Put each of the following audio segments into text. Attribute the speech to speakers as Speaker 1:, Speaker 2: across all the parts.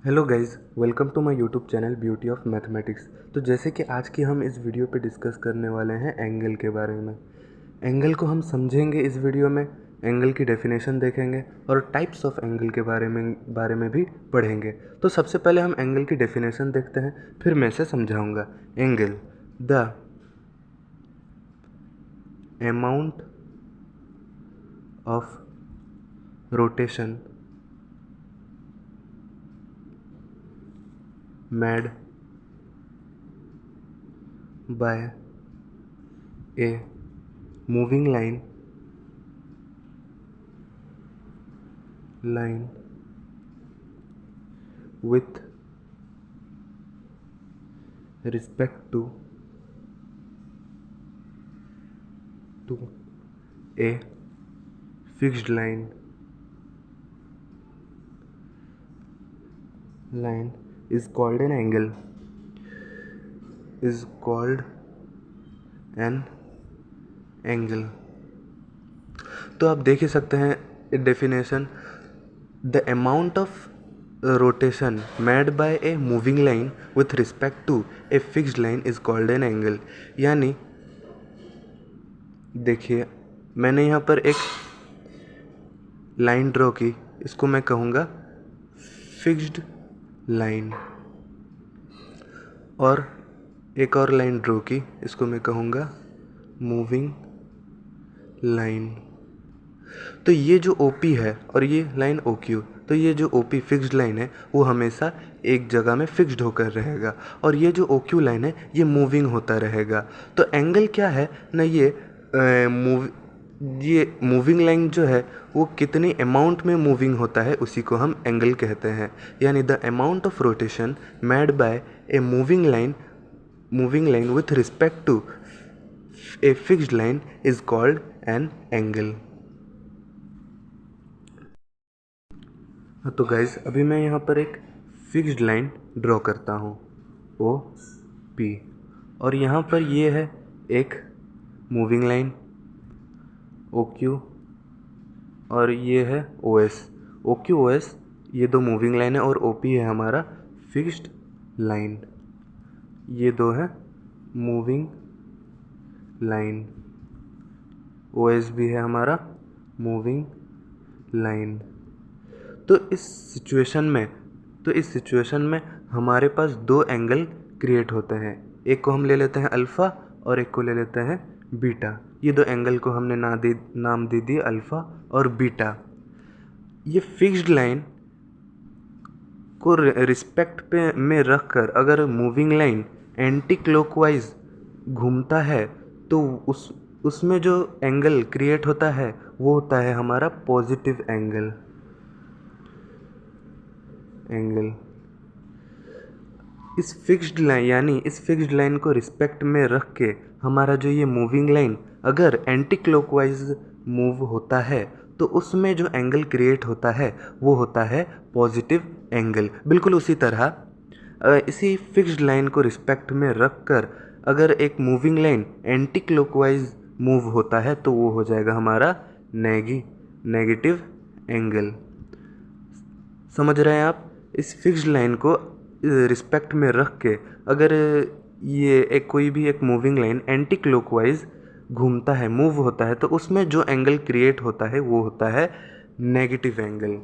Speaker 1: Hello guys, welcome to my YouTube channel beauty of mathematics. तो जैसे कि आज की हम इस वीडियो पे डिस्कस करने वाले हैं एंगल के बारे में। एंगल को हम समझेंगे इस वीडियो में, एंगल की डेफिनेशन देखेंगे और टाइप्स ऑफ एंगल के बारे में भी पढ़ेंगे। तो सबसे पहले हम एंगल की डेफिनेशन देखते हैं, फिर मैं इसे समझाऊंगा। Angle the amount of rotation made by a moving line with respect to a fixed line is called an angle, तो आप देख ही सकते हैं definition. The amount of rotation made by a moving line with respect to a fixed line is called an angle. यानी देखिए, मैंने यहाँ पर एक लाइन ड्रॉ की, इसको मैं कहूँगा फिक्स्ड लाइन, और एक और लाइन ड्रॉ की, इसको मैं कहूँगा मूविंग लाइन। तो ये जो OP है और ये लाइन OQ, तो ये जो OP फिक्स्ड लाइन है वो हमेशा एक जगह में फिक्स्ड होकर रहेगा, और ये जो OQ लाइन है ये मूविंग होता रहेगा। तो एंगल क्या है ना, ये मूविंग लाइन जो है वो कितनी अमाउंट में मूविंग होता है उसी को हम एंगल कहते हैं। यानी the amount of rotation made by a moving line with respect to a fixed line is called an angle. तो गाइज, अभी मैं यहाँ पर एक फिक्स्ड लाइन ड्रॉ करता हूँ OP, और यहाँ पर ये है एक मूविंग लाइन OQ, और ये है OS। OQ OS ये दो मूविंग लाइन है, और OP है हमारा फिक्स्ड लाइन। ये दो है मूविंग लाइन, OS भी है हमारा मूविंग लाइन। तो इस सिचुएशन में हमारे पास दो एंगल क्रिएट होते हैं। एक को हम ले लेते हैं अल्फ़ा और एक को ले लेते हैं बीटा। ये दो एंगल को हमने नाम दे दिए अल्फ़ा और बीटा। ये फिक्स्ड लाइन को रिस्पेक्ट पे में रखकर अगर मूविंग लाइन एंटी क्लॉकवाइज घूमता है तो उसमें जो एंगल क्रिएट होता है वो होता है हमारा पॉजिटिव एंगल। इस फिक्स्ड लाइन को रिस्पेक्ट में रख के हमारा जो ये मूविंग लाइन अगर एंटी क्लॉकवाइज मूव होता है तो उसमें जो एंगल क्रिएट होता है वो होता है पॉजिटिव एंगल। बिल्कुल उसी तरह इसी फिक्स्ड लाइन को रिस्पेक्ट में रख कर अगर एक moving line anti clockwise move होता है तो वो हो जाएगा हमारा नेगेटिव एंगल। समझ रहे हैं आप? इस फिक्स्ड लाइन को रिस्पेक्ट में रख के अगर ये कोई भी एक मूविंग लाइन एंटी क्लॉकवाइज घूमता है, मूव होता है, तो उसमें जो एंगल क्रिएट होता है वो होता है नेगेटिव एंगल।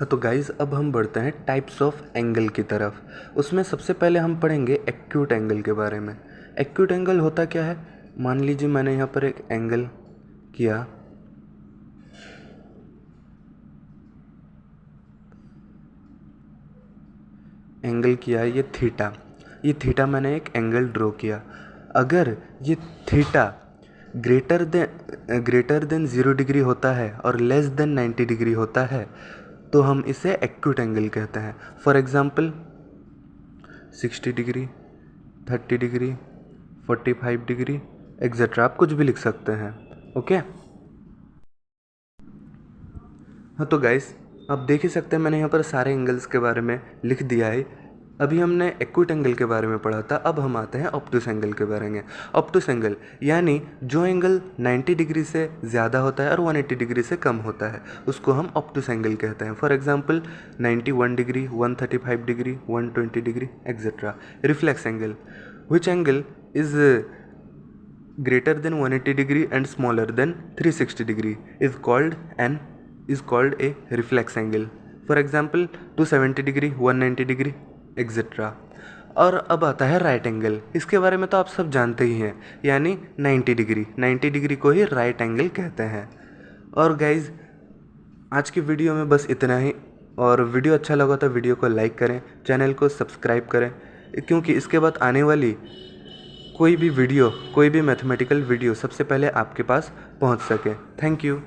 Speaker 1: तो गाइज, अब हम बढ़ते हैं टाइप्स ऑफ एंगल की तरफ। उसमें सबसे पहले हम पढ़ेंगे एक्यूट एंगल के बारे में। एक्यूट एंगल होता क्या है? मान लीजिए मैंने यहाँ पर एक एंगल किया, ये थीटा मैंने एक एंगल ड्रॉ किया। अगर ये थीटा ग्रेटर देन 0 डिग्री होता है और लेस देन 90 डिग्री होता है तो हम इसे एक्यूट एंगल कहते हैं। For example 60 degree, 30 degree, 45 degree etcetera, आप कुछ भी लिख सकते हैं। ओके। हाँ, तो गाइस, आप देख ही सकते हैं मैंने यहाँ पर सारे एंगल्स के बारे में लिख दिया है। अभी हमने एक्यूट एंगल के बारे में पढ़ा था, अब हम आते हैं ऑब्टूस एंगल के बारे में। ऑब्टूस एंगल यानी जो एंगल 90 डिग्री से ज़्यादा होता है और 180 डिग्री से कम होता है उसको हम ऑब्टूस एंगल कहते हैं। For example 91 degree, 135 degree, 120 degree etcetera. Reflex angle, which angle is greater than 180 degree and smaller than 360 degree is called a reflex angle. For example 270 degree, 190 degree etc. और अब आता है राइट एंगल। इसके बारे में तो आप सब जानते ही हैं, यानी 90 डिग्री को ही राइट एंगल कहते हैं। और गाइज आज की वीडियो में बस इतना ही, और वीडियो अच्छा लगा तो वीडियो को लाइक करें, चैनल को सब्सक्राइब करें, क्योंकि इसके बाद आने वाली कोई भी मैथमेटिकल वीडियो सबसे पहले आपके पास पहुंच सके। Thank you.